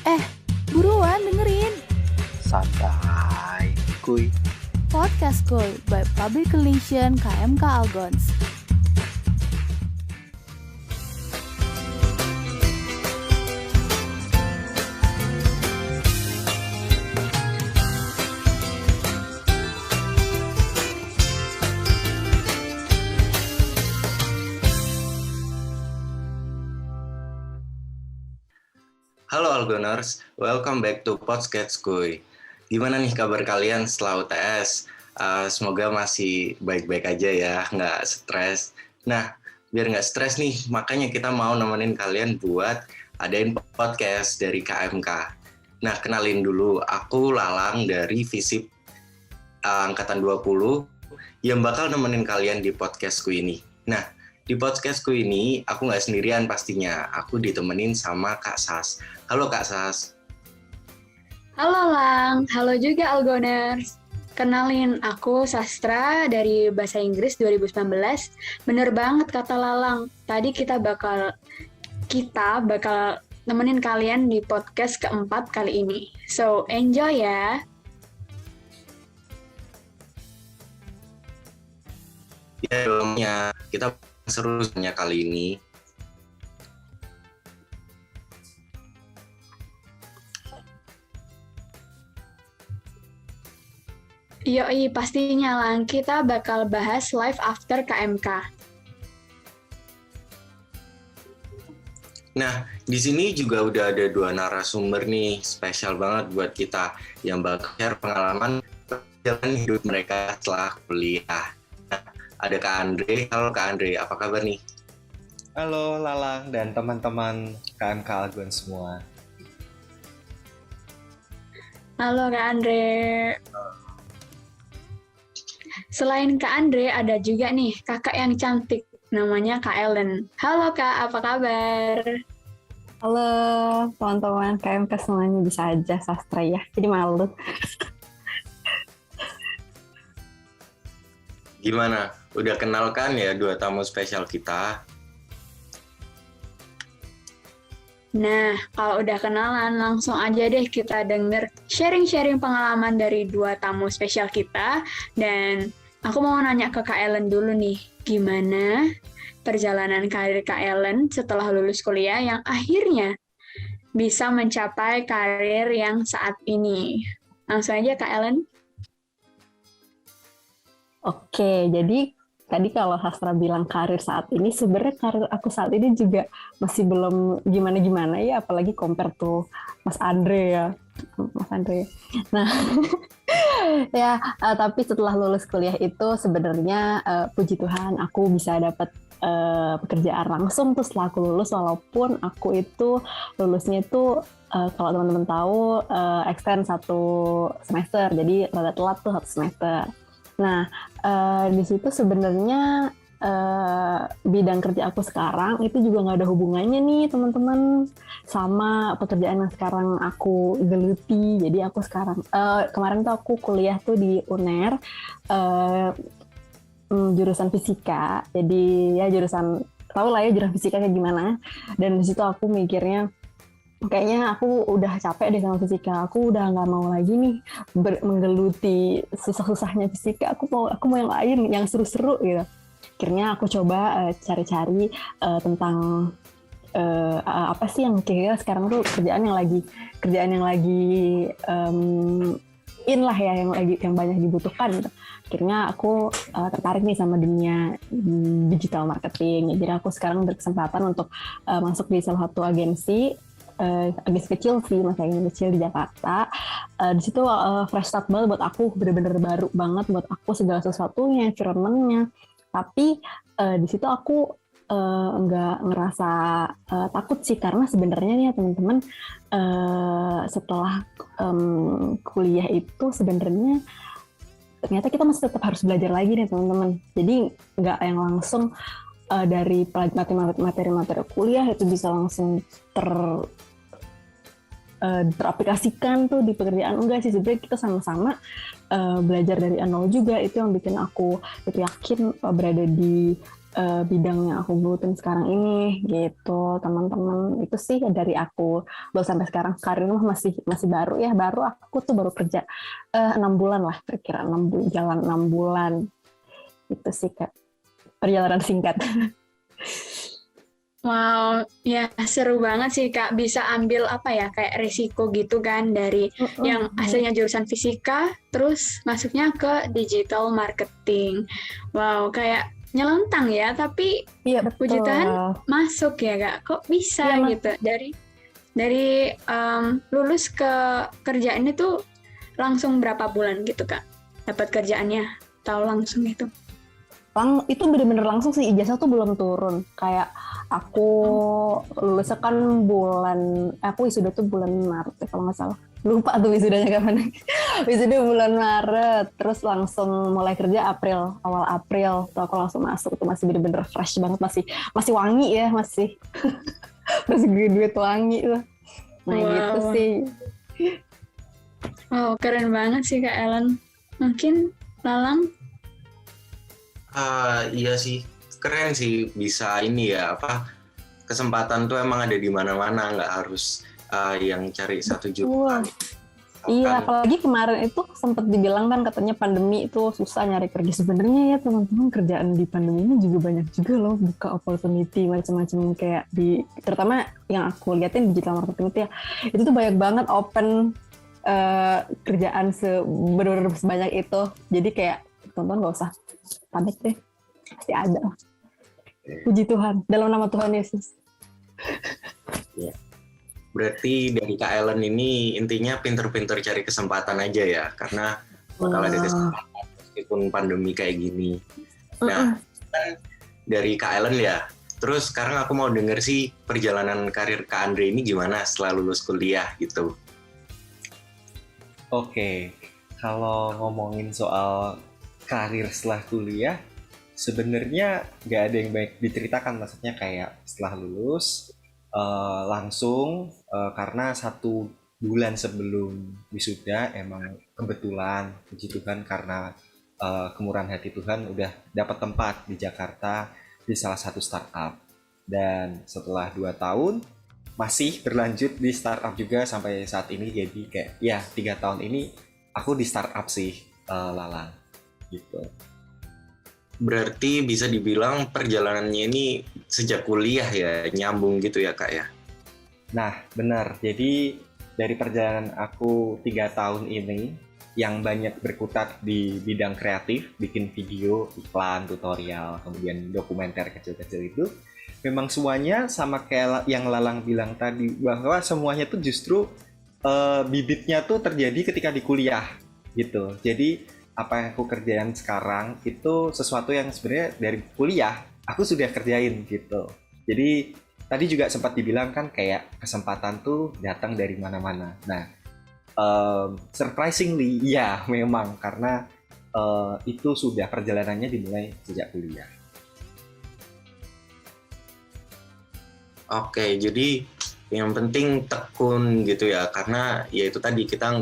Eh, buruan dengerin Santai, kuy. Podcast Kuy by Public Relation KMK Algons. Halo Algoners, welcome back to Podcast Kuy. Gimana nih kabar kalian setelah UTS? Semoga masih baik-baik aja ya, nggak stres. Nah, biar nggak stres nih, makanya kita mau nemenin kalian buat adain podcast dari KMK. Nah, kenalin dulu, aku Lalang dari FISIP Angkatan 20 yang bakal nemenin kalian di podcastku ini. Nah, di podcastku ini aku nggak sendirian pastinya, aku ditemenin sama Kak Sas. Halo Kak Sas. Halo Lang, halo juga Algoners. Kenalin, aku Sastra dari Bahasa Inggris 2019. Bener banget kata Lalang, tadi kita bakal nemenin kalian di podcast keempat kali ini. So, enjoy ya! Ya, dalamnya kita seru kali ini. Yoi, pastinya Lang, kita bakal bahas live after KMK. Nah, di sini juga udah ada 2 narasumber nih, spesial banget buat kita yang bakal share pengalaman perjalanan hidup mereka setelah kuliah. Nah, ada Kak Andre. Halo Kak Andre, apa kabar nih? Halo Lalang dan teman-teman KMK Algon semua. Halo Kak Andre. Selain Kak Andre, ada juga nih kakak yang cantik, namanya Kak Ellen. Halo Kak, apa kabar? Halo teman-teman KMK semuanya, bisa aja sastra ya, jadi malu. Gimana? Udah kenal kan ya 2 tamu spesial kita? Nah, kalau udah kenalan, langsung aja deh kita denger sharing-sharing pengalaman dari 2 tamu spesial kita. Dan aku mau nanya ke Kak Ellen dulu nih, gimana perjalanan karir Kak Ellen setelah lulus kuliah yang akhirnya bisa mencapai karir yang saat ini? Langsung aja Kak Ellen. Oke, jadi tadi kalau Sastra bilang karir saat ini, sebenarnya karir aku saat ini juga masih belum gimana-gimana ya, apalagi compare tuh Mas Andre ya. Nah, ya, tapi setelah lulus kuliah itu sebenarnya puji Tuhan aku bisa dapat pekerjaan langsung tuh setelah aku lulus, walaupun aku itu lulusnya itu kalau teman-teman tahu extend 1 semester, jadi rada telat tuh 1 semester. Nah, di situ sebenarnya bidang kerja aku sekarang itu juga nggak ada hubungannya nih teman-teman sama pekerjaan yang sekarang aku geluti. Jadi aku sekarang kemarin tuh aku kuliah tuh di UNER jurusan fisika. Jadi ya jurusan, tahu lah ya jurusan fisika kayak gimana. Dan di situ aku mikirnya kayaknya aku udah capek deh sama fisika. Aku udah nggak mau lagi nih menggeluti susah-susahnya fisika. Aku mau yang lain, yang seru-seru gitu. Akhirnya aku coba cari-cari tentang apa sih yang kira-kira sekarang tuh kerjaan yang lagi in lah ya, yang banyak dibutuhkan gitu. Akhirnya aku tertarik nih sama dunia digital marketing. Jadi aku sekarang berkesempatan untuk masuk di salah satu agensi kecil sih, masih kecil di Jakarta. Di situ fresh start banget buat aku, bener-bener baru banget buat aku segala sesuatunya, environment-nya. Tapi di situ aku nggak ngerasa takut sih, karena sebenarnya nih ya teman-teman, setelah kuliah itu sebenarnya ternyata kita masih tetap harus belajar lagi nih teman-teman. Jadi nggak yang langsung dari materi-materi kuliah itu bisa langsung teraplikasikan tuh di pekerjaan. Enggak sih, sebenarnya kita sama-sama belajar dari nol juga. Itu yang bikin aku yakin berada di bidang yang aku gelutin sekarang ini gitu teman-teman. Itu sih dari aku. Belum sampai sekarang karir mah masih baru ya, baru aku tuh baru kerja 6 bulan lah, kira-kira 6 bulan, jalan 6 bulan. Itu sih Kak, perjalanan singkat. Wow, ya seru banget sih Kak, bisa ambil apa ya, kayak resiko gitu kan dari yang aslinya jurusan fisika, terus masuknya ke digital marketing. Wow, kayak nyelentang ya, tapi Iya puji betul. Tuhan masuk ya Kak. Kok bisa Iya, Mas. gitu? Dari lulus ke kerjaan itu langsung berapa bulan gitu Kak? Dapat kerjaannya, tahu langsung itu. Itu bener-bener langsung sih, ijazah tuh belum turun. Kayak aku lulusnya kan aku wisuda tuh bulan Maret ya, kalau nggak salah. Lupa tuh wisudanya kapan. Wisuda bulan Maret, terus langsung mulai kerja awal April. Tuh aku langsung masuk, tuh masih bener-bener fresh banget, masih wangi ya, masih duit wangi tuh. Nah gitu Wow. sih. Wow, keren banget sih Kak Ellen. Mungkin Lalang. Iya sih, keren sih bisa ini ya apa kesempatan tuh emang ada di mana-mana, nggak harus yang cari satu jurusan. Iya, apalagi kemarin itu sempat dibilang kan katanya pandemi itu susah nyari kerja. Sebenarnya ya teman-teman, kerjaan di pandemi ini juga banyak juga loh, buka opportunity macam-macam, kayak terutama yang aku liatin digital marketing itu ya, itu tuh banyak banget open kerjaan benar-benar sebanyak itu. Jadi kayak teman-teman nggak usah panik deh, pasti ada. Puji Tuhan, dalam nama Tuhan Yesus. Berarti dari Kak Ellen ini intinya pinter-pinter cari kesempatan aja ya, karena bakal ada kesempatan meskipun pandemi kayak gini. Nah, kan dari Kak Ellen ya, terus sekarang aku mau denger sih perjalanan karir Kak Andre ini gimana setelah lulus kuliah gitu. Oke, kalau ngomongin soal karir setelah kuliah, sebenarnya nggak ada yang baik diceritakan. Maksudnya kayak setelah lulus, langsung karena 1 bulan sebelum wisuda emang kebetulan, puji Tuhan karena kemurahan hati Tuhan udah dapat tempat di Jakarta di salah satu startup. Dan setelah 2 tahun, masih berlanjut di startup juga sampai saat ini. Jadi kayak ya 3 tahun ini aku di startup sih, Lala gitu. Berarti bisa dibilang perjalanannya ini sejak kuliah ya, nyambung gitu ya Kak ya? Nah benar, jadi dari perjalanan aku 3 tahun ini yang banyak berkutat di bidang kreatif, bikin video, iklan, tutorial, kemudian dokumenter kecil-kecil itu, memang semuanya sama kayak yang Lalang bilang tadi, bahwa semuanya tuh justru bibitnya tuh terjadi ketika di kuliah gitu. Jadi apa yang aku kerjain sekarang itu sesuatu yang sebenarnya dari kuliah aku sudah kerjain gitu. Jadi tadi juga sempat dibilang kan kayak kesempatan tuh datang dari mana-mana. Nah, surprisingly ya memang karena itu sudah perjalanannya dimulai sejak kuliah. Oke, jadi yang penting tekun gitu ya, karena ya itu tadi kita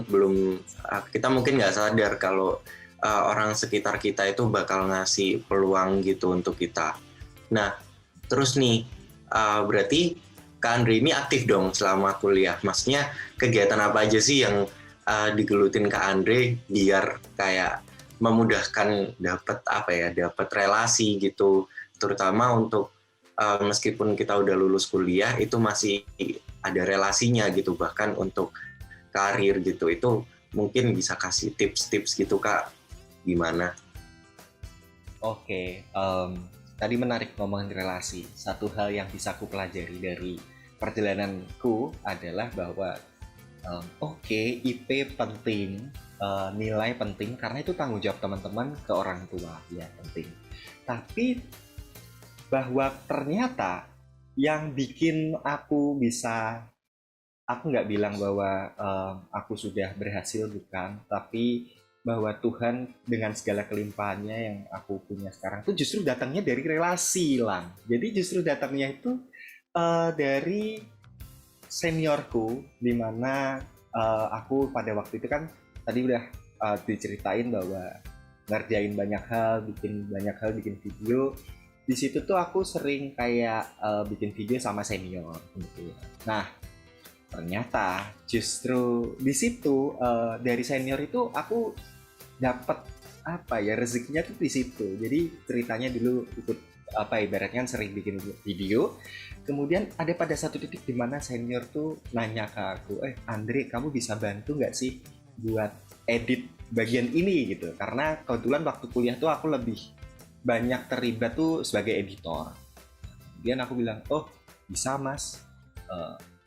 mungkin nggak sadar kalau orang sekitar kita itu bakal ngasih peluang gitu untuk kita. Nah, terus nih berarti Kak Andre ini aktif dong selama kuliah. Maksudnya kegiatan apa aja sih yang digelutin Kak Andre biar kayak memudahkan dapat relasi gitu, terutama untuk meskipun kita udah lulus kuliah itu masih ada relasinya gitu, bahkan untuk karir gitu. Itu mungkin bisa kasih tips-tips gitu Kak, gimana? Oke, tadi menarik ngomongin relasi. Satu hal yang bisa aku pelajari dari perjalananku adalah bahwa IP penting, nilai penting karena itu tanggung jawab teman-teman ke orang tua, ya penting. Tapi bahwa ternyata yang bikin aku nggak bilang bahwa aku sudah berhasil, bukan, tapi bahwa Tuhan dengan segala kelimpahannya yang aku punya sekarang itu justru datangnya dari relasi, Lang. Jadi justru datangnya itu dari seniorku, di mana aku pada waktu itu kan tadi udah diceritain bahwa ngerjain banyak hal, bikin video, di situ tuh aku sering kayak bikin video sama senior gitu. Nah, ternyata justru di situ dari senior itu aku dapat apa ya, rezekinya tuh di situ. Jadi ceritanya dulu ikut apa ibaratnya sering bikin video. Kemudian ada pada satu titik di mana senior tuh nanya ke aku, Andre, kamu bisa bantu nggak sih buat edit bagian ini gitu? Karena kebetulan waktu kuliah tuh aku lebih banyak terlibat tuh sebagai editor. Kemudian aku bilang, oh bisa mas.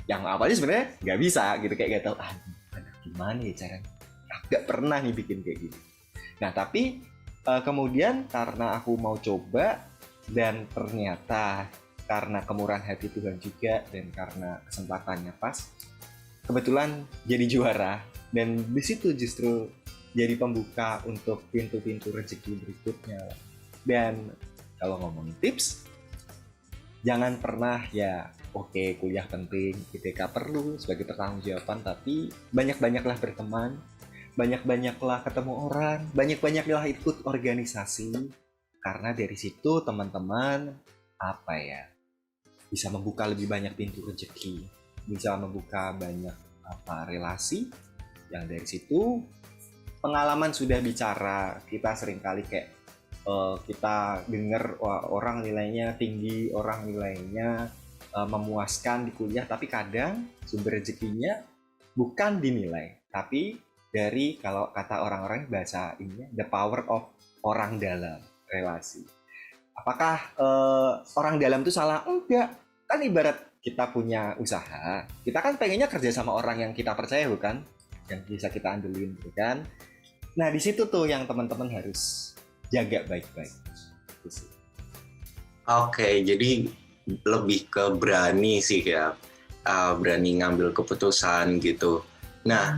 Yang awalnya sebenarnya nggak bisa gitu, kayak gak tahu gimana ya caranya. Nggak pernah nih bikin kayak gini. Nah tapi kemudian karena aku mau coba dan ternyata karena kemurahan hati Tuhan juga dan karena kesempatannya pas, kebetulan jadi juara. Dan di situ justru jadi pembuka untuk pintu-pintu rezeki berikutnya. Dan kalau ngomongin tips, jangan pernah ya, oke, kuliah penting, IPK perlu sebagai pertanggungjawaban, tapi banyak-banyaklah berteman, banyak-banyaklah ketemu orang, banyak-banyaklah ikut organisasi, karena dari situ teman-teman apa ya, bisa membuka lebih banyak pintu rezeki, bisa membuka banyak relasi, yang dari situ pengalaman sudah bicara. Kita seringkali kayak kita dengar orang nilainya tinggi, orang nilainya memuaskan di kuliah, tapi kadang sumber rezekinya bukan dinilai, tapi dari, kalau kata orang-orang bahasa ini, the power of orang dalam relasi. Apakah orang dalam itu salah? Enggak. Kan ibarat kita punya usaha, kita kan pengennya kerja sama orang yang kita percaya, bukan? Yang bisa kita andelin, bukan? Nah di situ tuh yang teman-teman harus jaga baik-baik. Oke, jadi lebih ke berani sih ya, berani ngambil keputusan gitu. Nah,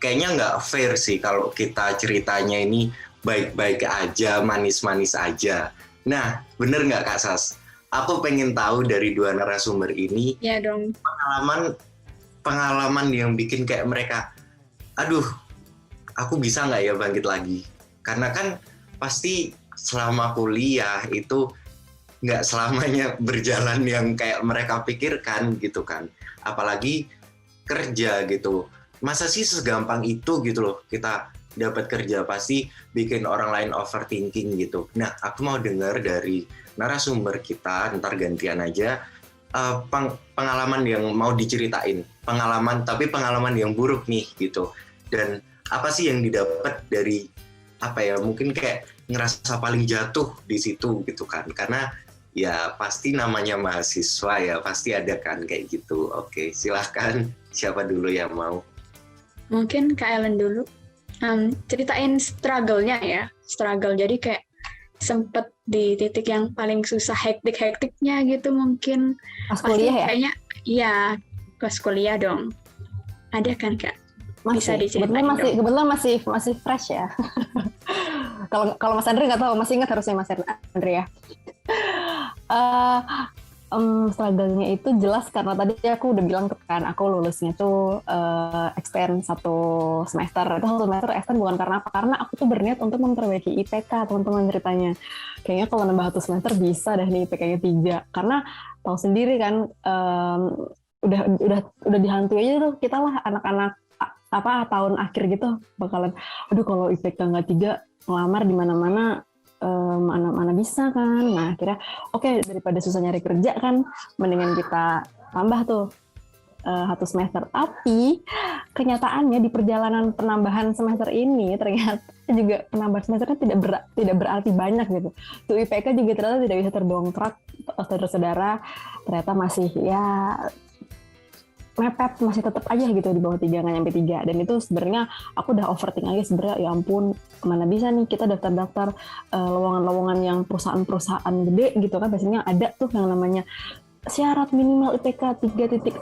kayaknya nggak fair sih kalau kita ceritanya ini baik-baik aja, manis-manis aja. Nah, bener nggak Kak Sas? Aku pengen tahu dari dua narasumber ini, Ya dong. pengalaman yang bikin kayak mereka, aduh, aku bisa nggak ya bangkit lagi? Karena kan pasti selama kuliah itu nggak selamanya berjalan yang kayak mereka pikirkan gitu kan. Apalagi kerja gitu. Masa sih segampang itu gitu loh kita dapat kerja, pasti bikin orang lain overthinking gitu. Nah, aku mau dengar dari narasumber kita, ntar gantian aja, pengalaman yang mau diceritain. Tapi pengalaman yang buruk nih gitu. Dan apa sih yang didapat dari, apa ya, mungkin kayak ngerasa paling jatuh di situ gitu kan. Karena ya pasti namanya mahasiswa ya, pasti ada kan kayak gitu. Oke, silahkan. Siapa dulu yang mau? Mungkin Kak Ellen dulu. Ceritain struggle-nya ya. Struggle, jadi kayak sempet di titik yang paling susah, hektik-hektiknya gitu mungkin. Pas kuliah ya? Kayaknya, iya, pas kuliah dong. Ada kan Kak? Bisa diceritain kebetulan masih fresh ya. Kalau Mas Andre nggak tahu, masih ingat harusnya Mas Andre ya. Struggle-nya itu jelas karena tadi aku udah bilang kan, aku lulusnya tuh extend 1 semester. Itu 1 semester extend bukan karena apa, karena aku tuh berniat untuk memperbaiki IPK, teman-teman ceritanya. Kayaknya kalau nambah 1 semester bisa deh nih IPK-nya 3. Karena tahu sendiri kan, udah dihantui aja tuh kita lah anak-anak tahun akhir gitu bakalan, aduh kalau IPK nggak 3 ngelamar di mana-mana mana bisa kan. Nah akhirnya oke, daripada susah nyari kerja kan, mendingan kita tambah tuh 1 semester. Tapi kenyataannya di perjalanan penambahan semester ini ternyata juga penambahan semesternya tidak berarti banyak gitu. Tuh IPK juga ternyata tidak bisa terdongkrak, saudara-saudara, ternyata masih ya mepet, masih tetap aja gitu di bawah 3, nggak nyampe 3. Dan itu sebenarnya aku udah overthink aja sebenarnya, ya ampun, kemana bisa nih kita daftar-daftar lowongan-lowongan yang perusahaan-perusahaan gede gitu kan, biasanya ada tuh yang namanya syarat minimal IPK 3.0.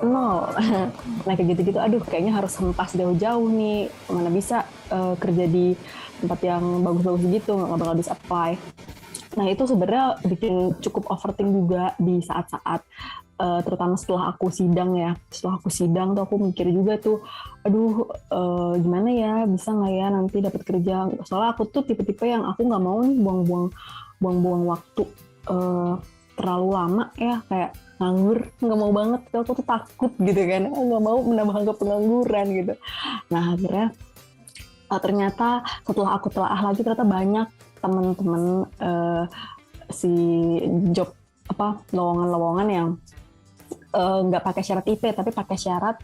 Nah kayak gitu-gitu, aduh kayaknya harus hempas jauh-jauh nih, kemana bisa kerja di tempat yang bagus-bagus gitu, nggak bakal bisa apply. Nah itu sebenarnya bikin cukup overthink juga di saat-saat terutama setelah aku sidang ya. Setelah aku sidang tuh aku mikir juga tuh, aduh gimana ya, bisa nggak ya nanti dapat kerja. Soalnya aku tuh tipe-tipe yang aku nggak mau nih buang-buang buang-buang waktu terlalu lama ya, kayak nganggur, nggak mau banget, aku tuh takut gitu kan, nggak mau menambah angka pengangguran gitu. Nah akhirnya ternyata setelah aku telaah lagi, ternyata banyak teman-teman si job lowongan-lowongan yang nggak pakai syarat IP tapi pakai syarat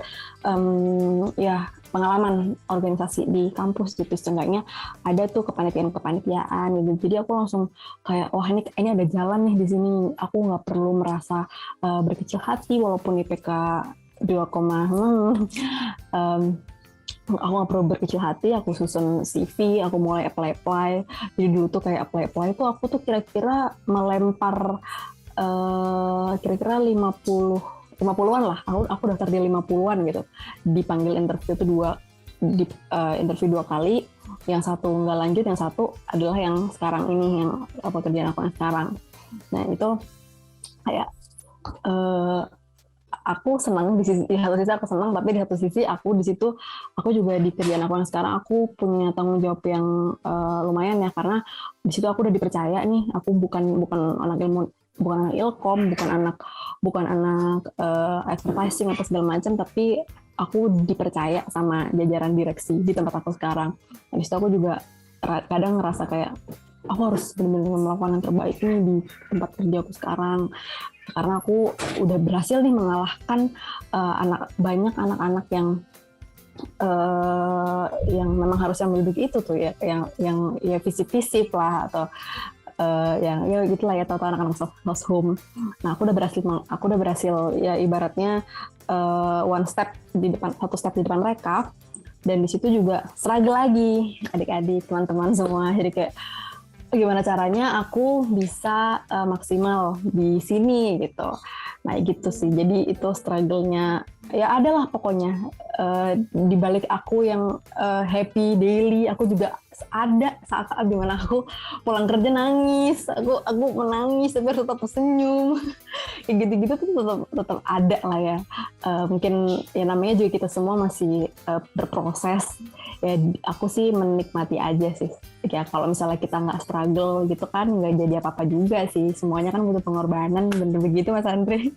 ya pengalaman organisasi di kampus gitu. Setengahnya ada tuh kepanitiaan gitu. Jadi aku langsung kayak wah ini ada jalan nih di sini. Aku nggak perlu merasa berkecil hati walaupun IPK 2,6. Aku nggak perlu berkecil hati. Aku susun CV, aku mulai apply. Jadi dulu tuh kayak apply itu aku tuh kira-kira melempar kira-kira 50-an lah. Aku daftar di 50-an gitu. Dipanggil interview itu interview 2 kali. Yang satu nggak lanjut, yang satu adalah yang sekarang ini, yang pekerjaan aku yang sekarang. Nah itu kayak aku senang di satu sisi aku senang, tapi di satu sisi aku di situ aku juga di kerjaan aku yang sekarang aku punya tanggung jawab yang lumayan ya, karena di situ aku udah dipercaya nih. Aku bukan anak ilmu, bukan anak ilkom, bukan anak advertising atau segala macam, tapi aku dipercaya sama jajaran direksi di tempat aku sekarang. Habis itu aku juga kadang ngerasa kayak aku harus benar-benar melakukan yang terbaik nih di tempat kerja aku sekarang, karena aku udah berhasil nih mengalahkan banyak anak-anak yang memang harusnya menduduki itu tuh ya, yang ya visip lah atau yang ya gitulah ya, tahu anak-anak house home. Nah aku udah berhasil ya ibaratnya satu step di depan mereka, dan di situ juga struggle lagi adik-adik teman-teman semua. Jadi kayak gimana caranya aku bisa maksimal di sini gitu. Nah gitu sih, jadi itu struggle-nya ya adalah pokoknya di balik aku yang happy daily, aku juga ada saat-saat dimana aku pulang kerja nangis, aku menangis tapi tetap senyum. Kayak gitu-gitu tuh tetap ada lah ya. Mungkin ya namanya juga kita semua masih berproses ya. Aku sih menikmati aja sih ya. Kalau misalnya kita nggak struggle gitu kan nggak jadi apa-apa juga sih. Semuanya kan butuh pengorbanan, bener begitu Mas Andre.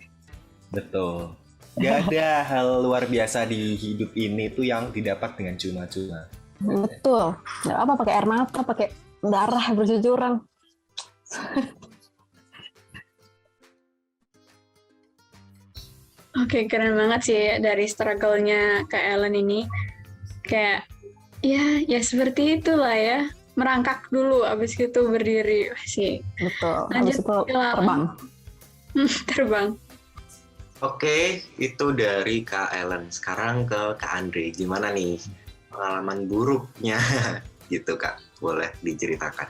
Betul. Gak ada hal luar biasa di hidup ini tuh yang didapat dengan cuma-cuma. Betul. Nggak apa pakai air mata, pakai darah bercucuran. Oke, keren banget sih dari struggle-nya Kak Ellen ini. Kayak ya seperti itulah ya. Merangkak dulu, abis itu berdiri sih. Betul. Lanjut Habis itu film. terbang. Terbang. Oke, itu dari Kak Ellen. Sekarang ke Kak Andre. Gimana nih pengalaman buruknya gitu Kak? Boleh diceritakan.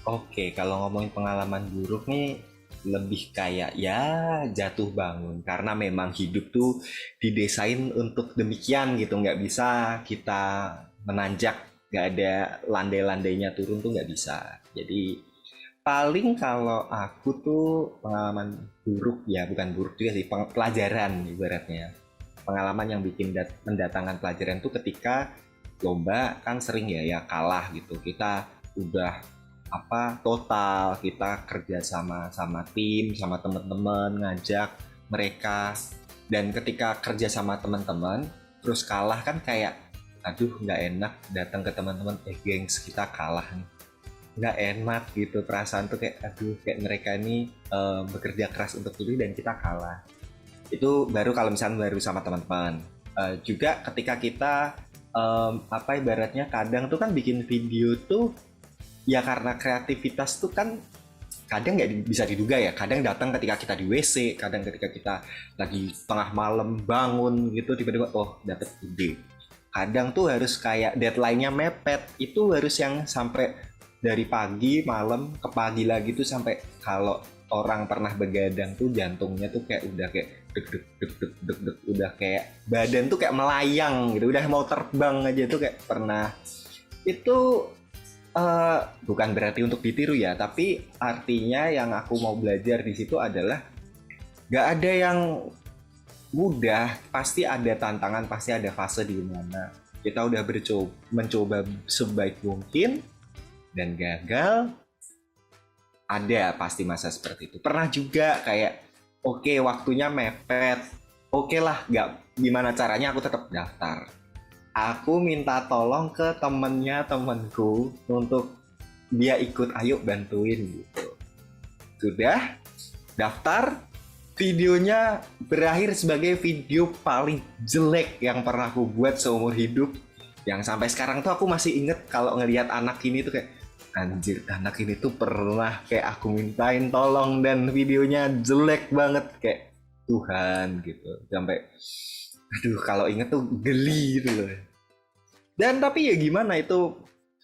Oke, kalau ngomongin pengalaman buruk nih lebih kayak ya jatuh bangun, karena memang hidup tuh didesain untuk demikian gitu, nggak bisa kita menanjak, nggak ada landai-landainya turun tuh nggak bisa. Jadi paling kalau aku tuh pengalaman buruk ya, bukan buruk juga sih, pelajaran ibaratnya. Pengalaman yang bikin mendatangkan pelajaran tuh ketika lomba kan sering ya kalah gitu. Kita udah total, kita kerja sama tim, sama teman-teman, ngajak mereka, dan ketika kerja sama teman-teman terus kalah kan kayak aduh nggak enak datang ke teman-teman, gengs kita kalah nih, nggak enak gitu, perasaan tuh kayak aduh kayak mereka ini bekerja keras untuk itu dan kita kalah. Itu baru kalau misalnya baru sama teman-teman. Juga ketika kita ibaratnya kadang tuh kan bikin video tuh ya karena kreativitas tuh kan kadang nggak bisa diduga ya. Kadang datang ketika kita di WC, kadang ketika kita lagi tengah malam bangun gitu tiba-tiba dapet ide. Kadang tuh harus kayak deadline-nya mepet, itu harus yang sampai dari pagi malam ke pagi lagi tuh, sampai kalau orang pernah begadang tuh jantungnya tuh kayak udah kayak deg, udah kayak badan tuh kayak melayang gitu, udah mau terbang aja tuh kayak pernah. Itu bukan berarti untuk ditiru ya, tapi artinya yang aku mau belajar di situ adalah nggak ada yang mudah, pasti ada tantangan, pasti ada fase di mana kita udah mencoba sebaik mungkin dan gagal, ada pasti masa seperti itu. Pernah juga kayak oke, waktunya mepet, oke lah, nggak gimana caranya aku tetap daftar. Aku minta tolong ke temenku untuk dia ikut, ayo bantuin gitu. Sudah daftar, videonya berakhir sebagai video paling jelek yang pernah aku buat seumur hidup. Yang sampai sekarang tuh aku masih inget kalau ngelihat anak ini tuh kayak, anjir, anak ini tuh pernah kayak aku mintain tolong dan videonya jelek banget, kayak Tuhan gitu. Sampai aduh, kalau inget tuh geli gitu loh. Dan tapi ya gimana, itu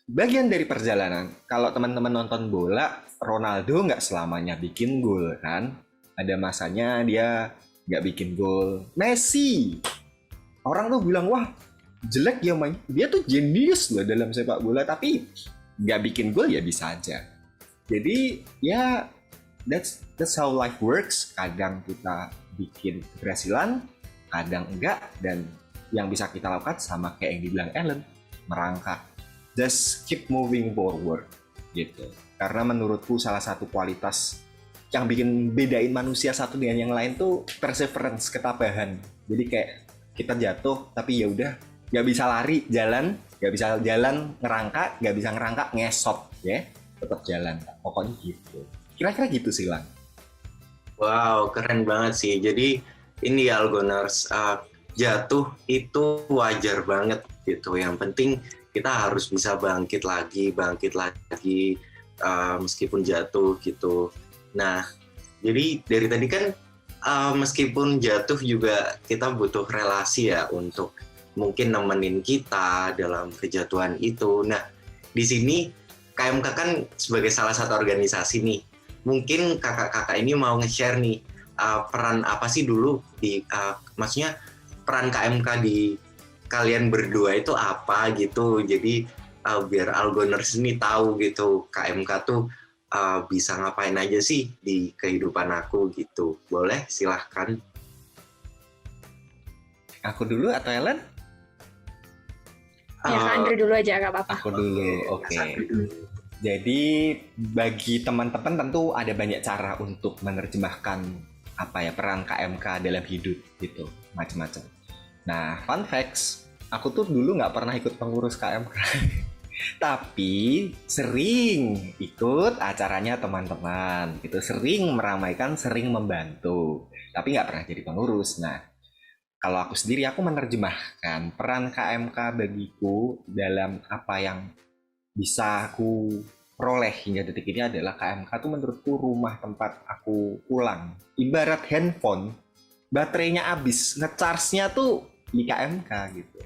bagian dari perjalanan. Kalau teman-teman nonton bola, Ronaldo nggak selamanya bikin gol kan. Ada masanya dia nggak bikin gol. Messi, orang tuh bilang, wah jelek ya main. Dia tuh jenius loh dalam sepak bola, tapi nggak bikin gol ya bisa aja. Jadi ya that's how life works. Kadang kita bikin keberhasilan, kadang enggak. Dan yang bisa kita lakukan sama kayak yang dibilang Ellen, merangkak. Just keep moving forward gitu. Karena menurutku salah satu kualitas yang bikin bedain manusia satu dengan yang lain tuh perseverance, ketabahan. Jadi kayak kita jatuh tapi ya udah, nggak bisa lari jalan, nggak bisa jalan ngerangkak, nggak bisa ngerangkak ngesot ya, tetap jalan. Pokoknya gitu. Kira-kira gitu sih, Lan. Wow, keren banget sih. Jadi ini Algoners, jatuh itu wajar banget gitu. Yang penting kita harus bisa bangkit lagi, meskipun jatuh gitu. Nah, jadi dari tadi kan meskipun jatuh juga kita butuh relasi ya untuk mungkin nemenin kita dalam kejatuhan itu. Nah, di sini KMK kan sebagai salah satu organisasi nih. Mungkin kakak-kakak ini mau nge-share nih peran apa sih dulu di maksudnya peran KMK di kalian berdua itu apa gitu. Jadi biar Algoners ini tahu gitu KMK tuh bisa ngapain aja sih di kehidupan aku gitu. Boleh, silahkan. Aku dulu atau Ellen? Ya, Kak Andre dulu aja, gak apa-apa. Aku dulu, oke. Jadi bagi teman-teman tentu ada banyak cara untuk menerjemahkan peran KMK dalam hidup gitu, macam-macam. Nah, fun facts, aku tuh dulu nggak pernah ikut pengurus KMK, tapi sering ikut acaranya teman-teman, gitu, sering meramaikan, sering membantu, tapi nggak pernah jadi pengurus. Nah, kalau aku sendiri, aku menerjemahkan peran KMK bagiku dalam apa yang bisa aku peroleh hingga detik ini adalah KMK itu menurutku rumah tempat aku pulang. Ibarat handphone, baterainya habis, nge-charge-nya tuh di KMK gitu.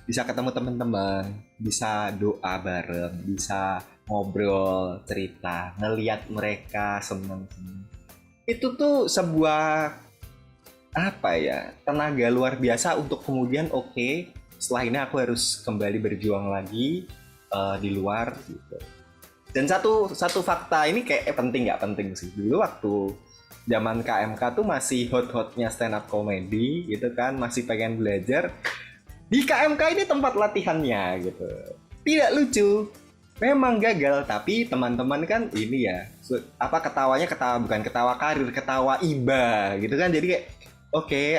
Bisa ketemu teman-teman, bisa doa bareng, bisa ngobrol, cerita, ngelihat mereka seneng-seneng. Itu tuh sebuah tenaga luar biasa untuk kemudian setelah ini aku harus kembali berjuang lagi di luar gitu. Dan satu fakta ini kayak penting nggak penting sih. Dulu waktu zaman KMK tuh masih hot-hotnya stand up comedy gitu kan, masih pengen belajar. Di KMK ini tempat latihannya gitu. Tidak lucu. Memang gagal, tapi teman-teman kan ini ya, ketawanya bukan ketawa karir, ketawa iba gitu kan. Jadi kayak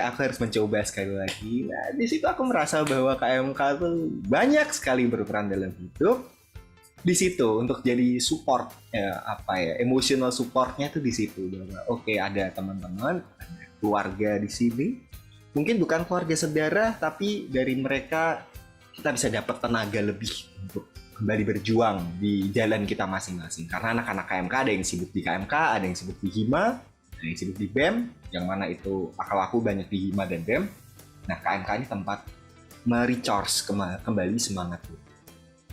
aku harus mencoba sekali lagi. Nah, di situ aku merasa bahwa KMK tuh banyak sekali berperan dalam hidup. Di situ untuk jadi support emotional supportnya tuh di situ bahwa ada teman-teman, ada keluarga di sini. Mungkin bukan keluarga saudara, tapi dari mereka kita bisa dapat tenaga lebih untuk kembali berjuang di jalan kita masing-masing. Karena anak-anak KMK ada yang sibuk di KMK, ada yang sibuk di HIMA, ada yang sibuk di BEM, yang mana itu aku banyak di HIMA dan BEM. Nah, KMK ini tempat merecharge kembali semangat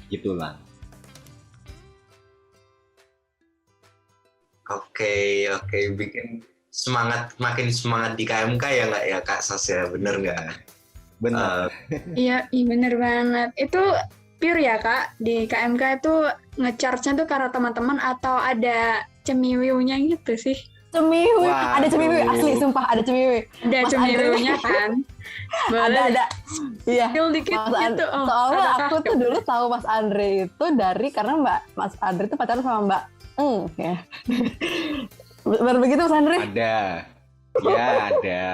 gitulah. Oke, bikin makin semangat di KMK ya nggak ya Kak Sas ya, bener nggak? Benar. Iya, bener banget. Itu pure ya Kak, di KMK itu nge-charge-nya tuh karena teman-teman atau ada cemiwiunya gitu sih? Cemiwi, ada cemiwi asli, sumpah ada cemiwi. Ada cemiwiunya kan? Ada. Iya. Spill dikit gitu. Soalnya aku tuh dulu tahu Mas Andre itu karena Mas Andre itu pacaran sama Mbak Ya. Baru begitu Mas Andre? Ada. Ya, ada.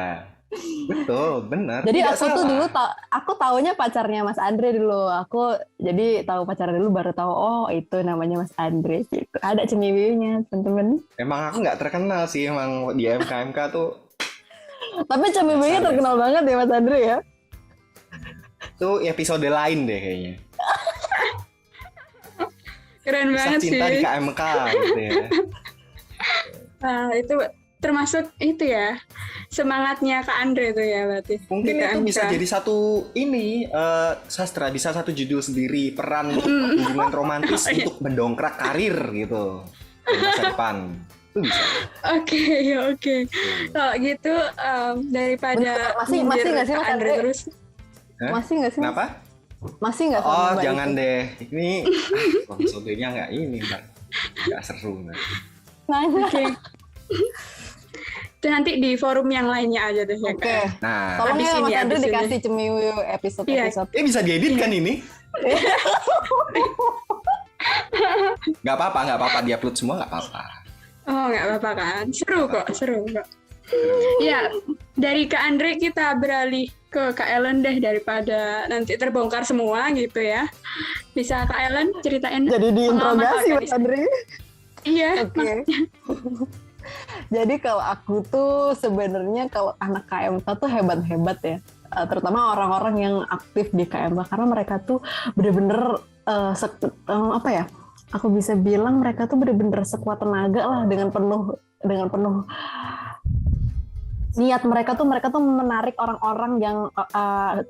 Betul, benar. Jadi Tidak aku tuh salah. dulu aku taunya pacarnya Mas Andre dulu. Aku jadi tahu pacarnya dulu baru tahu oh itu namanya Mas Andre gitu. Ada cemiwiunya teman-teman. Emang aku nggak terkenal sih emang di MKMK tuh. Tapi cemiwiunya terkenal banget ya Mas Andre ya. Itu episode lain deh kayaknya. Keren Kisah banget cinta sih. di KMK gitu ya. Nah, itu termasuk itu ya, semangatnya Kak Andre itu ya berarti. Mungkin di itu KMK. bisa jadi satu sastra, bisa satu judul sendiri, peran hubungan romantis untuk mendongkrak karir gitu di masa depan. Itu bisa. Oke. Kalau gitu daripada Bentar, masih nyindir nggak sih, Kak Mas Andre Andre? terus. Hah? Masih nggak sih? Mas? Kenapa? Masih nggak sama Oh, Mbak jangan itu? deh. Ini episodenya nggak ini, Mbak. Nggak seru, Mbak. Nanya. Oke. Itu nanti di forum yang lainnya aja deh ya Kak. Oke. Nah, Tolong Abis ya ini, Mas Andre abis ini. dikasih cemiwiu episode-episode. bisa diedit kan ini? Nggak apa-apa, diupload semua nggak apa-apa. Oh nggak apa-apa kan, seru kok. Ya, dari Kak Andre kita beralih ke Kak Ellen deh daripada nanti terbongkar semua gitu ya. Bisa Kak Ellen ceritain Jadi diinterogasi pengalaman Mas Andre. Iya. Oke. Jadi kalau aku tuh sebenarnya kalau anak KMK tuh hebat-hebat ya. Terutama orang-orang yang aktif di KMK karena mereka tuh bener-bener apa ya? Aku bisa bilang mereka tuh bener-bener sekuat tenaga lah dengan penuh niat mereka tuh menarik orang-orang yang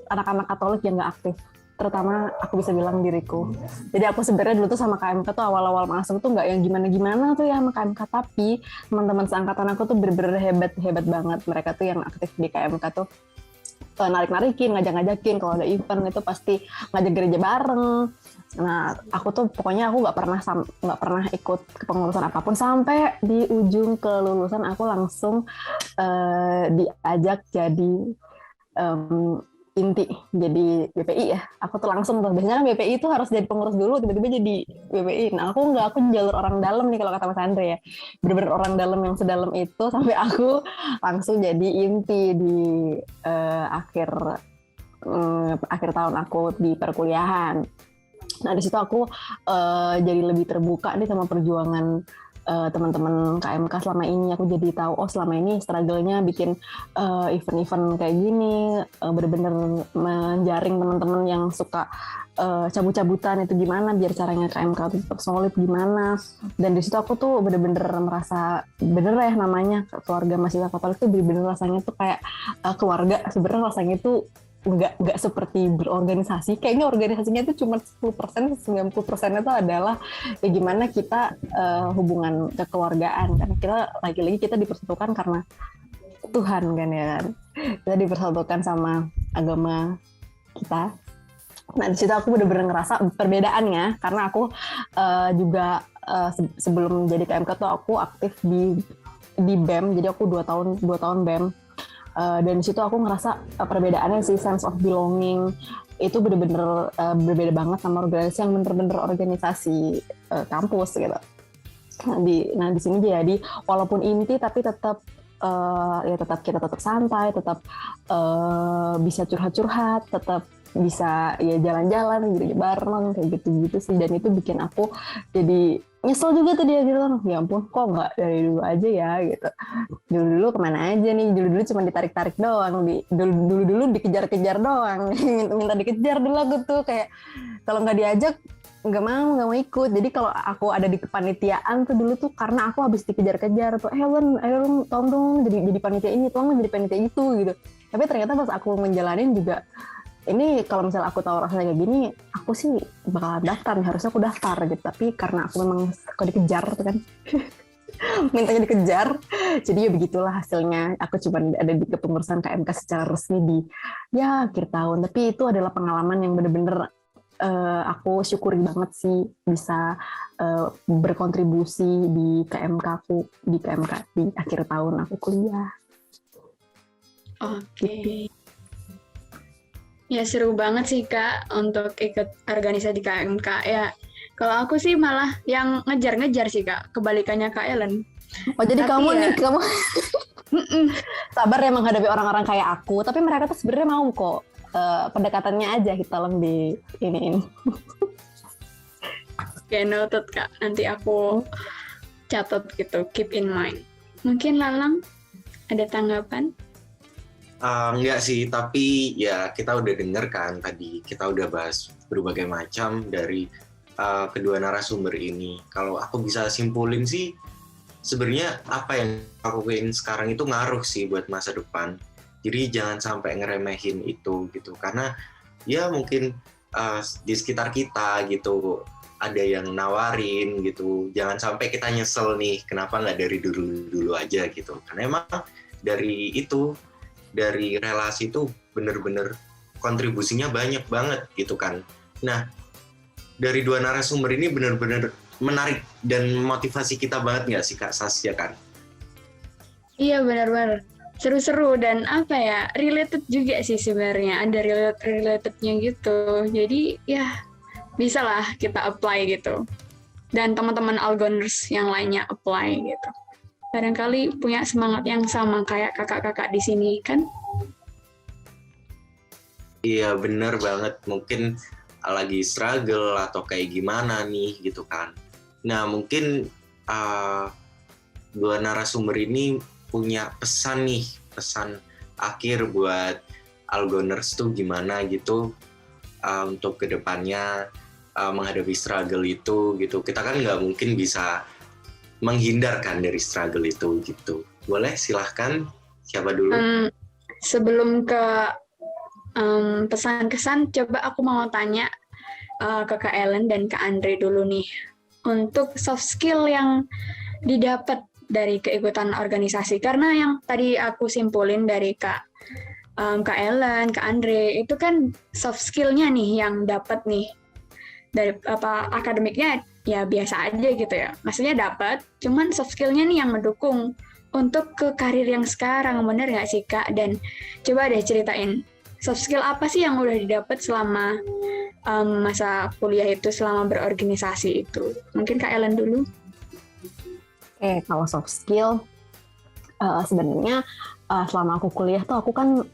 anak-anak Katolik yang nggak aktif. Terutama aku bisa bilang diriku. Jadi aku sebenarnya dulu tuh sama KMK tuh awal-awal masuk tuh nggak yang gimana-gimana tuh ya sama KMK, tapi teman-teman seangkatan aku tuh bener-bener hebat banget. Mereka tuh yang aktif di KMK tuh narik-narikin, ngajak-ngajakin kalau ada event itu pasti ngajak gereja bareng. Nah, aku tuh pokoknya aku nggak pernah ikut kepengurusan apapun sampai di ujung kelulusan aku langsung diajak jadi inti jadi BPI ya. Aku tuh langsung tuh biasanya kan BPI itu harus jadi pengurus dulu tiba-tiba jadi BPI. Nah, aku jalur orang dalam nih kalau kata Mas Andre ya. Bener-bener orang dalam yang sedalam itu sampai aku langsung jadi inti di akhir tahun aku di perkuliahan. Nah, di situ aku jadi lebih terbuka nih sama perjuangan teman-teman KMK selama ini. Aku jadi tahu selama ini struggle-nya bikin event-event kayak gini, bener-bener menjaring teman-teman yang suka cabut-cabutan itu gimana biar caranya KMK tetap solid gimana. Dan di situ aku tuh bener-bener merasa bener ya namanya keluarga mahasiswa Katolik tuh bener-bener rasanya tuh kayak keluarga. Sebenarnya rasanya tuh nggak seperti berorganisasi. Kayaknya organisasinya itu cuma 10%, 90% itu adalah ya gimana kita hubungan kekeluargaan. Karena kita lagi-lagi kita dipersatukan karena Tuhan kan ya kan. Kita dipersatukan sama agama kita. Nah di situ aku benar-benar ngerasa perbedaannya karena aku juga sebelum jadi KMK tuh aku aktif di BEM. Jadi aku 2 tahun BEM. Dan di situ aku ngerasa perbedaannya sih sense of belonging itu bener-bener berbeda banget sama organisasi yang bener-bener organisasi kampus gitu. Nah di sini jadi walaupun inti tapi tetap kita tetap santai, tetap bisa curhat-curhat, tetap bisa ya jalan-jalan gitu bareng kayak gitu-gitu sih. Dan itu bikin aku jadi nyesel juga tuh dia gitu kan, ya ampun kok nggak dari dulu aja ya gitu. Dulu kemana aja nih, dulu cuma ditarik-tarik doang, dulu dikejar-kejar doang. minta dikejar dulu aku tuh kayak kalau nggak diajak nggak mau ikut. Jadi kalau aku ada di kepanitiaan tuh dulu tuh karena aku habis dikejar-kejar tuh, Len, ayo tolong dong jadi panitia ini, tolong jadi panitia itu gitu. Tapi ternyata pas aku menjalanin juga ini kalau misalnya aku tahu rasanya kayak gini, aku sih bakal daftar nih, harusnya aku daftar gitu. Tapi karena aku memang suka dikejar tuh kan, mintanya dikejar, jadi ya begitulah hasilnya. Aku cuma ada di kepengurusan KMK secara resmi di akhir tahun. Tapi itu adalah pengalaman yang bener-bener aku syukuri banget sih bisa berkontribusi di KMK di akhir tahun aku kuliah. Oke. Ya seru banget sih Kak untuk ikut organisasi KMK ya. Kalau aku sih malah yang ngejar-ngejar sih Kak, kebalikannya Kak Ellen. Oh jadi Tapi kamu ya- nih, kamu Mm-mm. sabar ya menghadapi orang-orang kayak aku, tapi mereka tuh sebenarnya mau kok. Pendekatannya aja kita lebih ini. Oke, noted Kak. Nanti aku catat gitu, keep in mind. Mungkin Lalang ada tanggapan? Enggak sih, tapi ya kita udah denger kan tadi, kita udah bahas berbagai macam dari kedua narasumber ini. Kalau aku bisa simpulin sih, sebenarnya apa yang aku lakuin sekarang itu ngaruh sih buat masa depan. Jadi jangan sampai ngeremehin itu gitu, karena ya mungkin di sekitar kita gitu ada yang nawarin gitu. Jangan sampai kita nyesel nih, kenapa nggak dari dulu aja gitu. Karena emang dari itu, dari relasi itu bener-bener kontribusinya banyak banget gitu kan. Nah, dari dua narasumber ini bener-bener menarik dan motivasi kita banget nggak sih Kak Sasya kan? Iya, benar-benar. Seru-seru dan apa ya, related juga sih sebenarnya. Ada relatednya gitu. Jadi ya bisa lah kita apply gitu. Dan teman-teman Algoners yang lainnya apply gitu. Barangkali punya semangat yang sama kayak kakak-kakak di sini kan? Iya bener banget, mungkin lagi struggle atau kayak gimana nih gitu kan. Nah mungkin dua narasumber ini punya pesan nih, pesan akhir buat Algoners tuh gimana gitu untuk kedepannya menghadapi struggle itu gitu. Kita kan nggak mungkin bisa menghindarkan dari struggle itu gitu. Boleh silahkan, siapa dulu? Sebelum ke pesan-kesan, coba aku mau tanya ke Kak Ellen dan Kak Andre dulu nih. Untuk soft skill yang didapat dari keikutan organisasi. Karena yang tadi aku simpulin dari Kak Ellen, Kak Andre, itu kan soft skill-nya nih yang dapat nih. Dari akademiknya ya biasa aja gitu ya. Maksudnya dapat, cuman soft skill-nya nih yang mendukung untuk ke karir yang sekarang. Bener nggak sih Kak? Dan coba deh ceritain soft skill apa sih yang udah didapat selama masa kuliah itu, selama berorganisasi itu? Mungkin Kak Ellen dulu. Kalau soft skill, sebenarnya selama aku kuliah tuh aku kan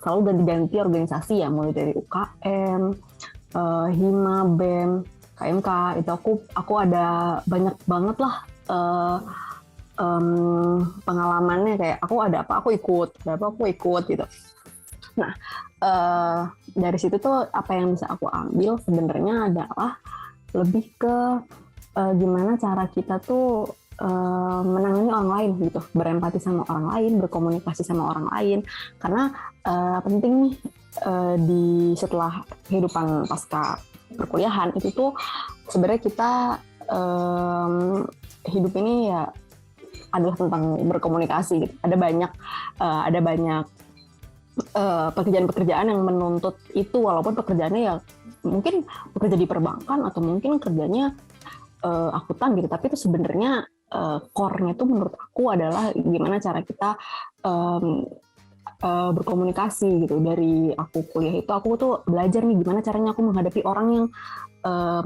selalu ganti-ganti organisasi ya, mulai dari UKM, Hima, BEM, KMK, itu aku ada banyak banget lah pengalamannya, kayak aku ada apa aku ikut gitu. Nah, dari situ tuh apa yang bisa aku ambil sebenarnya adalah lebih ke gimana cara kita tuh menangani orang lain gitu, berempati sama orang lain, berkomunikasi sama orang lain, karena penting nih di setelah kehidupan pasca perkuliahan itu tuh sebenarnya kita hidup ini ya adalah tentang berkomunikasi gitu. Ada banyak pekerjaan-pekerjaan yang menuntut itu, walaupun pekerjaannya ya mungkin bekerja di perbankan atau mungkin kerjanya akuntan gitu, tapi itu sebenarnya core-nya itu menurut aku adalah gimana cara kita berkomunikasi gitu. Dari aku kuliah itu aku tuh belajar nih gimana caranya aku menghadapi orang yang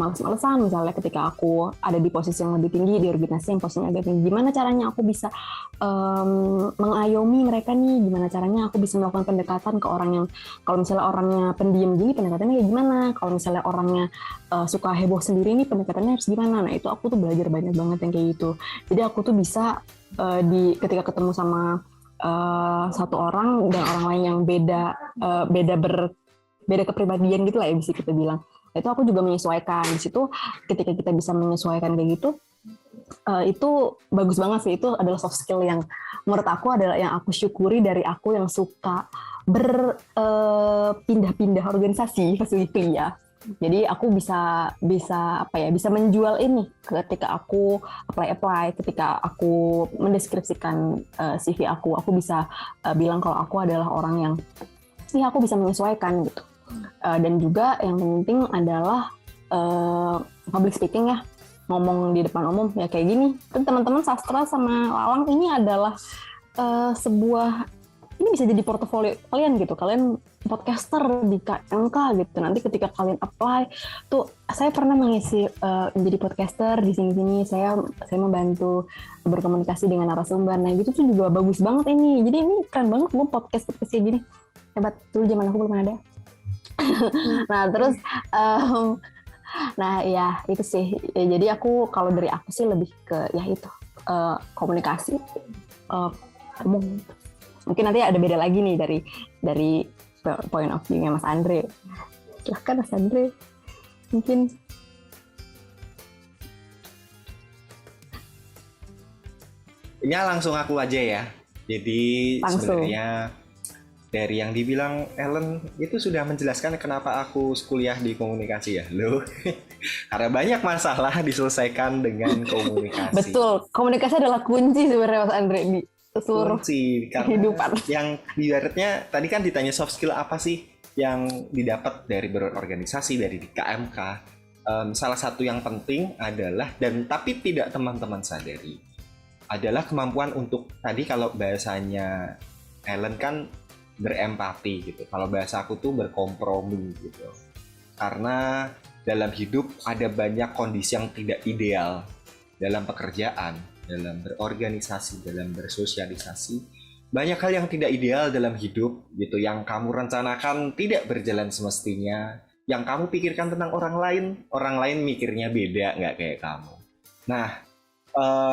males-malesan, misalnya ketika aku ada di posisi yang lebih tinggi di organisasi yang posisinya agak tinggi, gimana caranya aku bisa mengayomi mereka nih, gimana caranya aku bisa melakukan pendekatan ke orang yang, kalau misalnya orangnya pendiam gini pendekatannya kayak gimana, kalau misalnya orangnya suka heboh sendiri nih pendekatannya harus gimana. Nah itu aku tuh belajar banyak banget yang kayak gitu. Jadi aku tuh bisa ketika ketemu sama satu orang dan orang lain yang beda kepribadian gitu lah ya bisa kita bilang, itu aku juga menyesuaikan. Di situ ketika kita bisa menyesuaikan kayak gitu, itu bagus banget sih. Itu adalah soft skill yang menurut aku adalah yang aku syukuri dari aku yang suka berpindah-pindah organisasi pas kuliah. Jadi aku bisa menjual ini ketika aku apply, ketika aku mendeskripsikan CV aku bisa bilang kalau aku adalah orang yang aku bisa menyesuaikan gitu. Dan juga yang penting adalah public speaking ya, ngomong di depan umum ya kayak gini. Kan teman-teman sastra sama Lalang ini adalah sebuah, ini bisa jadi portofolio kalian gitu. Kalian podcaster di KMK gitu. Nanti ketika kalian apply tuh, saya pernah mengisi menjadi podcaster di sini-sini, saya membantu berkomunikasi dengan narasumber. Nah gitu tuh juga bagus banget ini. Jadi ini keren banget gue podcast kayak gini, hebat. Dulu zaman aku belum ada. Nah terus nah ya itu sih ya, jadi aku kalau dari aku sih lebih ke ya itu komunikasi, mungkin nanti ada beda lagi nih dari point of view-nya Mas Andre. Silahkan Mas Andre, mungkin. Ini langsung aku aja ya. Jadi sebenarnya dari yang dibilang Ellen itu sudah menjelaskan kenapa aku kuliah di komunikasi ya, loh. Karena banyak masalah diselesaikan dengan komunikasi. Betul, komunikasi adalah kunci sebenarnya Mas Andre di seluruh kehidupan. Yang ibaratnya tadi kan ditanya soft skill apa sih yang didapat dari berorganisasi dari di KMK. Salah satu yang penting adalah, dan tapi tidak teman-teman sadari, adalah kemampuan untuk tadi kalau bahasanya Ellen kan berempati gitu. Kalau bahasa aku tuh berkompromi gitu. Karena dalam hidup ada banyak kondisi yang tidak ideal dalam pekerjaan, dalam berorganisasi, dalam bersosialisasi. Banyak hal yang tidak ideal dalam hidup gitu, yang kamu rencanakan tidak berjalan semestinya, yang kamu pikirkan tentang orang lain mikirnya beda, nggak kayak kamu. Nah,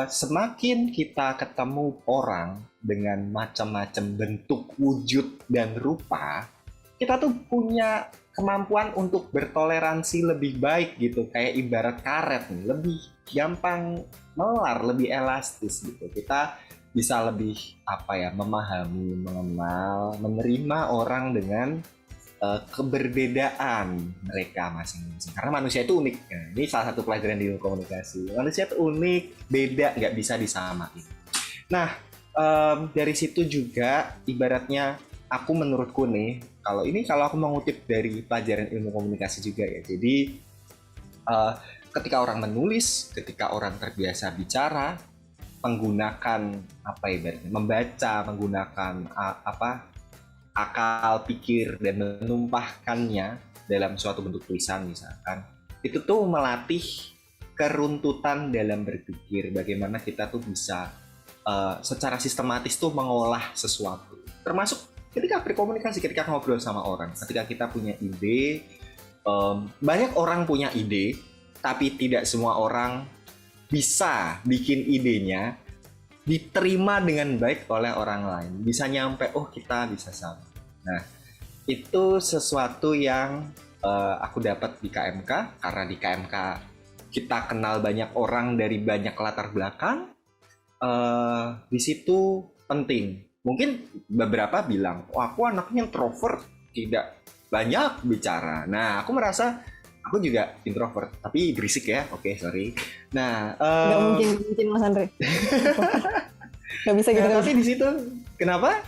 semakin kita ketemu orang dengan macam-macam bentuk, wujud, dan rupa, kita tuh punya kemampuan untuk bertoleransi lebih baik gitu, kayak ibarat karet nih, lebih gampang melar, lebih elastis gitu. Kita bisa lebih memahami, mengenal, menerima orang dengan keberbedaan mereka masing-masing. Karena manusia itu unik. Nah, ini salah satu pelajaran di ilmu komunikasi. Manusia itu unik, beda, nggak bisa disamain. Nah, dari situ juga ibaratnya menurutku nih, kalau aku mengutip dari pelajaran ilmu komunikasi juga ya. Jadi ketika orang menulis, ketika orang terbiasa bicara, menggunakan membaca, menggunakan akal pikir dan menumpahkannya dalam suatu bentuk tulisan misalkan, itu tuh melatih keruntutan dalam berpikir, bagaimana kita tuh bisa secara sistematis tuh mengolah sesuatu, termasuk ketika berkomunikasi, ketika ngobrol sama orang, ketika kita punya ide. Banyak orang punya ide, tapi tidak semua orang bisa bikin idenya diterima dengan baik oleh orang lain, bisa nyampe, oh kita bisa sama. Nah, itu sesuatu yang aku dapat di KMK, karena di KMK kita kenal banyak orang dari banyak latar belakang. Di situ penting. Mungkin beberapa bilang, oh aku anaknya introvert, tidak banyak bicara. Nah, aku merasa aku juga introvert, tapi berisik ya. Oke, sorry. Nah, nggak mungkin Mas Andre. Nggak bisa gitu. Tapi di situ, kenapa?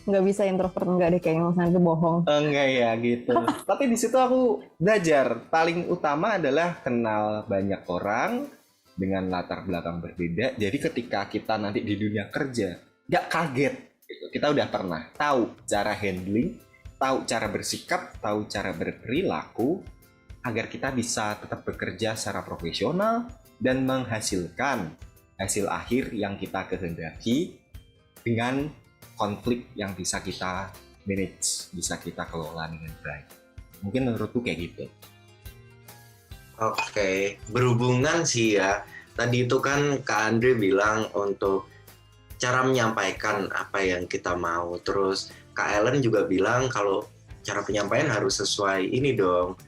Nggak bisa introvert, nggak deh, kayaknya Mas Andre bohong. Enggak ya gitu. Tapi di situ aku belajar. Paling utama adalah kenal banyak orang dengan latar belakang berbeda. Jadi ketika kita nanti di dunia kerja, nggak kaget. Gitu. Kita udah pernah tahu cara handling, tahu cara bersikap, tahu cara berperilaku, agar kita bisa tetap bekerja secara profesional dan menghasilkan hasil akhir yang kita kehendaki dengan konflik yang bisa kita manage, bisa kita kelola dengan baik. Mungkin menurutku kayak gitu. Oke, berhubungan sih ya. Tadi itu kan Kak Andre bilang untuk cara menyampaikan apa yang kita mau. Terus Kak Ellen juga bilang kalau cara penyampaian harus sesuai ini dong,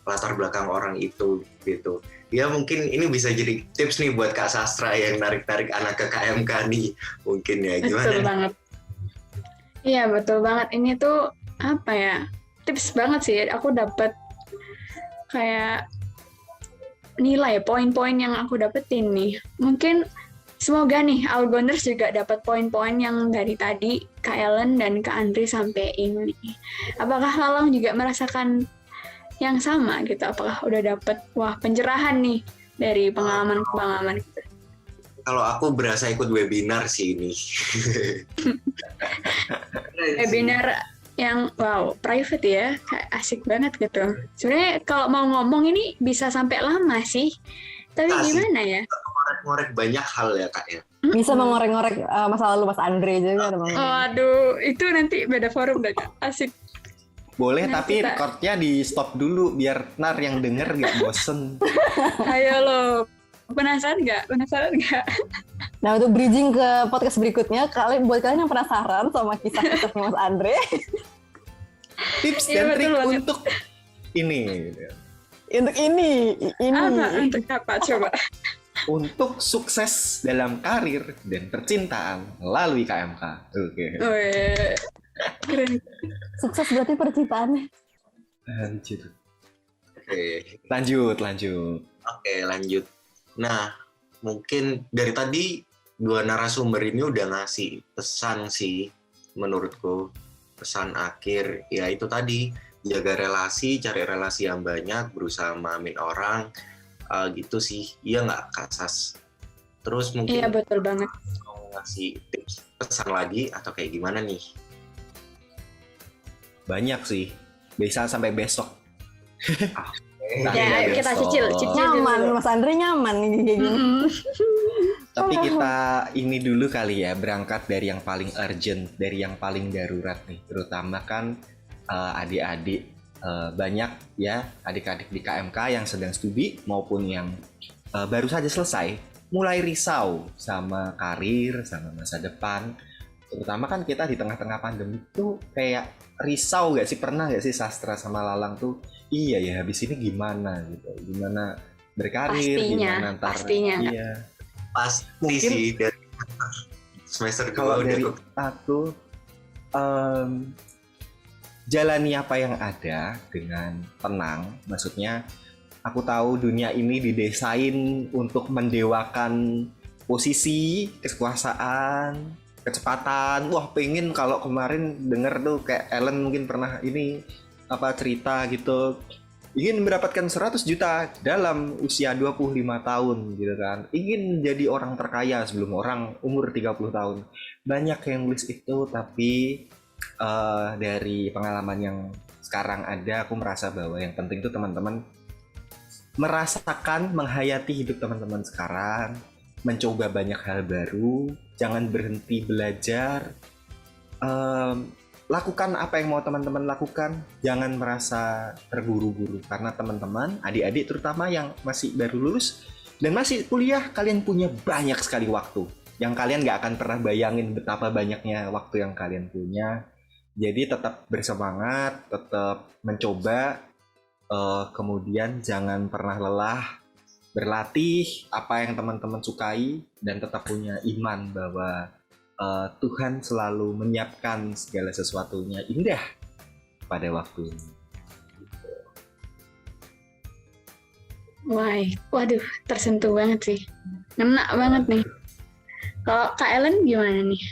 latar belakang orang itu gitu. Ya mungkin ini bisa jadi tips nih buat Kak Sastra yang narik-narik anak ke KMK nih. Mungkin ya, gimana? Betul banget. Iya, betul banget. Ini tuh tips banget sih. Aku dapat kayak nilai poin-poin yang aku dapetin nih. Mungkin semoga nih Algoners juga dapat poin-poin yang dari tadi Kak Ellen dan Kak Andri sampein nih. Apakah Lalang juga merasakan yang sama gitu? Apakah udah dapat pencerahan nih dari pengalaman gitu? Kalau aku berasa ikut webinar sih ini. Webinar yang wow, private ya, kayak asik banget gitu. Sebenarnya kalau mau ngomong ini bisa sampai lama sih. Tapi Asik. gimana ya? Ngorek-ngorek banyak hal ya Kak ya. Bisa mengorek-ngorek masa lalu Mas Andre juga. Waduh, itu nanti beda forum deh, Kak. Asik. Boleh, Nah, tapi kita- recordnya di stop dulu biar ntar yang denger gak bosen. Ayo lo. Penasaran nggak? Nah, untuk bridging ke podcast berikutnya, buat kalian yang penasaran sama kisah-kisahnya Mas Andre, Tips Iya, dan betul trik banget. untuk ini. untuk ini. Apa? Untuk apa? Coba. Untuk sukses dalam karir dan percintaan melalui KMK. Oke. Weh, keren. Sukses berarti percintaannya. Lanjut. Oke. Lanjut. Oke, lanjut. Nah, mungkin dari tadi dua narasumber ini udah ngasih pesan sih, menurutku. Pesan akhir, ya itu tadi, jaga relasi, cari relasi yang banyak, berusaha memahamin orang, gitu sih. Iya nggak, Kak Sas? Terus mungkin Iya, betul banget. mau ngasih tips pesan lagi, atau kayak gimana nih? Banyak sih. Bisa sampai besok. Nah, Ya, ayo kita besok. cicil Nyaman, dulu. Mas Andre nyaman nih kayak gini. Mm-mm. Tapi kita ini dulu kali ya, berangkat dari yang paling urgent, dari yang paling darurat nih. Terutama kan adik-adik, banyak ya adik-adik di KMK yang sedang studi maupun yang baru saja selesai, mulai risau sama karir, sama masa depan. Terutama kan kita di tengah-tengah pandemi tuh kayak risau gak sih? Pernah gak sih Sastra sama Lalang tuh, iya ya habis ini gimana gitu, gimana berkarir, gimana ntar. Pastinya. Iya. Pasti Mungkin- sih, dari semester Kalau 2 udah dari aku, jalani apa yang ada dengan tenang. Maksudnya aku tahu dunia ini didesain untuk mendewakan posisi, kekuasaan, kecepatan. Wah, pengen kalau kemarin denger tuh kayak Ellen mungkin pernah ini apa cerita gitu, ingin mendapatkan 100 juta dalam usia 25 tahun gitu kan. Ingin menjadi orang terkaya sebelum orang umur 30 tahun. Banyak yang nulis itu, tapi dari pengalaman yang sekarang ada, aku merasa bahwa yang penting itu teman-teman merasakan, menghayati hidup teman-teman sekarang, mencoba banyak hal baru, jangan berhenti belajar, lakukan apa yang mau teman-teman lakukan, jangan merasa terburu-buru, karena teman-teman, adik-adik terutama yang masih baru lulus dan masih kuliah, kalian punya banyak sekali waktu yang kalian gak akan pernah bayangin betapa banyaknya waktu yang kalian punya. Jadi tetap bersemangat, tetap mencoba, kemudian jangan pernah lelah, berlatih apa yang teman-teman sukai, dan tetap punya iman bahwa Tuhan selalu menyiapkan segala sesuatunya indah pada waktunya. Wah, waduh, tersentuh banget sih. Ngena banget nih. Kalau Kak Ellen gimana nih?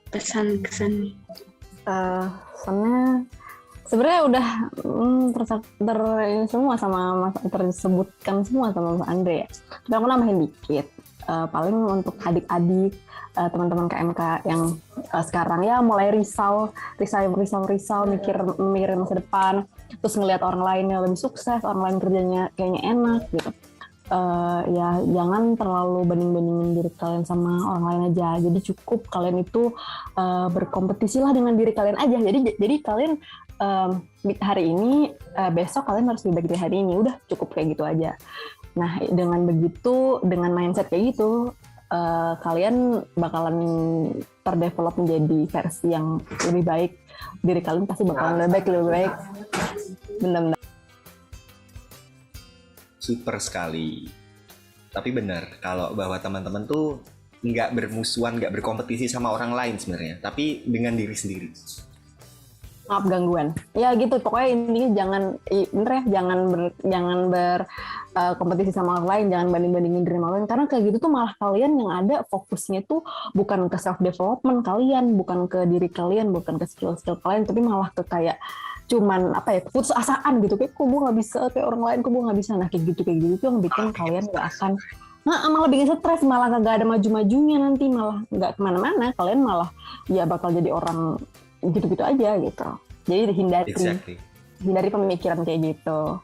Pesan-kesan. Soalnya sebenarnya udah ini semua sama Mas, tersebutkan semua sama Mas Andre ya. Tapi aku nambahin dikit. Paling untuk adik-adik, teman-teman KMK yang sekarang ya mulai risau, mikir masa depan, terus ngelihat orang lain yang lebih sukses, orang lain kerjanya kayaknya enak gitu. Ya jangan terlalu banding-bandingin diri kalian sama orang lain aja. Jadi cukup kalian itu berkompetisi lah dengan diri kalian aja. Jadi kalian hari ini, besok kalian harus lebih baik dari hari ini. Udah cukup kayak gitu aja. Nah dengan begitu, dengan mindset kayak gitu, kalian bakalan terdevelop menjadi versi yang lebih baik. Diri kalian pasti bakalan lebih baik. Benar-benar. Super sekali. Tapi benar kalau bahwa teman-teman tuh nggak bermusuhan, nggak berkompetisi sama orang lain sebenarnya, tapi dengan diri sendiri. Maaf gangguan. Ya gitu, pokoknya intinya jangan berkompetisi sama orang lain, jangan banding-bandingin diri sama orang lain, karena kayak gitu tuh malah kalian yang ada fokusnya tuh bukan ke self development kalian, bukan ke diri kalian, bukan ke skill-skill kalian, tapi malah ke kayak cuman putus asaan gitu, kayak kok gue nggak bisa kayak orang lain, kok gue nggak bisa, nah kayak gitu yang bikin kalian nggak akan Nah, malah bikin stres, malah kagak ada maju-majunya nanti, malah nggak kemana-mana, kalian malah ya bakal jadi orang gitu-gitu aja gitu. Jadi Exactly. hindari pemikiran kayak gitu.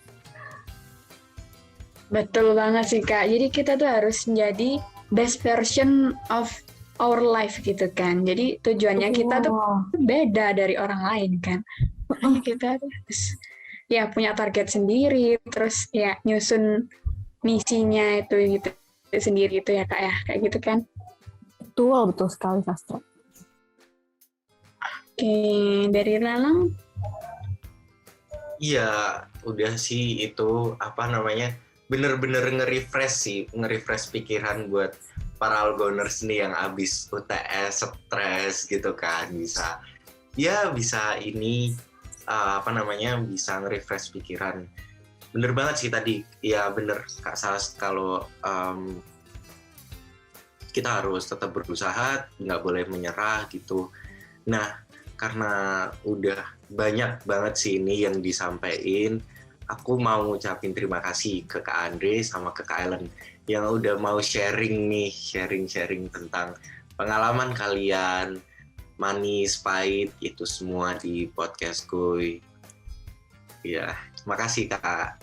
Betul banget sih Kak. Jadi kita tuh harus menjadi best version of our life gitu kan. Jadi tujuannya kita tuh beda dari orang lain kan. Makanya kita harus ya punya target sendiri, terus ya nyusun misinya itu gitu sendiri itu ya Kak ya, kayak gitu kan. Betul sekali Sastra. Oke, dari Lalang. Iya, udah sih itu apa namanya bener-bener nge-refresh pikiran buat para Algoners nih yang abis UTS stres gitu kan, bisa ini apa namanya bisa nge-refresh pikiran. Bener banget sih tadi, ya bener Kak Sas, kalau kita harus tetap berusaha, nggak boleh menyerah gitu. Nah, karena udah banyak banget sih ini yang disampaikan, aku mau ngucapin terima kasih ke Kak Andre sama ke Kak Ellen yang udah mau sharing tentang pengalaman kalian, manis, pahit, itu semua di podcast Kuy. Ya, terima kasih Kak.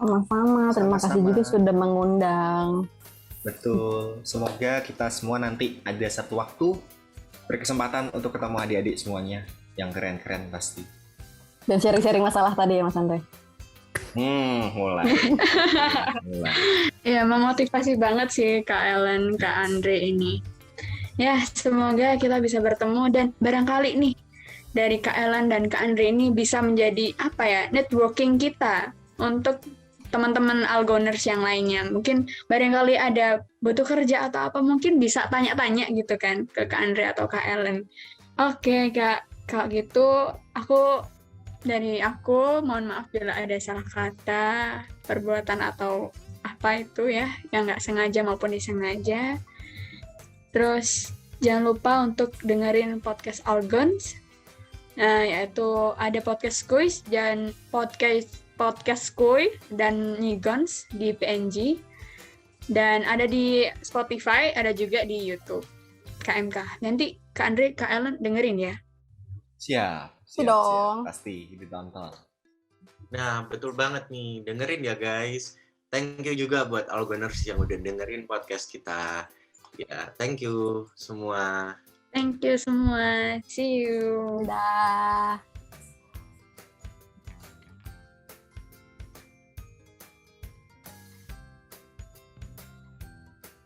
Sama-sama, terima kasih Sama-sama. juga sudah mengundang. Betul. Semoga kita semua nanti ada satu waktu berkesempatan untuk ketemu adik-adik semuanya yang keren-keren pasti. Dan sharing-sharing masalah tadi ya Mas Andre. Mulai. Ya, memotivasi banget sih Kak Ellen, Kak Andre ini. Ya, semoga kita bisa bertemu dan barangkali nih dari Kak Ellen dan Kak Andre ini bisa menjadi apa ya, networking kita untuk teman-teman Algoners yang lainnya. Mungkin barangkali ada butuh kerja atau apa, mungkin bisa tanya-tanya gitu kan ke Kak Andre atau Kak Ellen. Oke, Kak. Kalau gitu, dari aku mohon maaf bila ada salah kata, perbuatan atau apa itu ya, yang nggak sengaja maupun disengaja. Terus jangan lupa untuk dengerin podcast Algons, yaitu ada podcast Quiz dan podcast Kuy dan Nigons di PNG, dan ada di Spotify, ada juga di YouTube KMK. Nanti Kak Andre, Kak Ellen dengerin ya. Siap. Dong. Pasti ditonton. Nah, betul banget nih. Dengerin ya, guys. Thank you juga buat Algoners yang udah dengerin podcast kita. Ya, thank you semua. Thank you semua. See you. Dadah.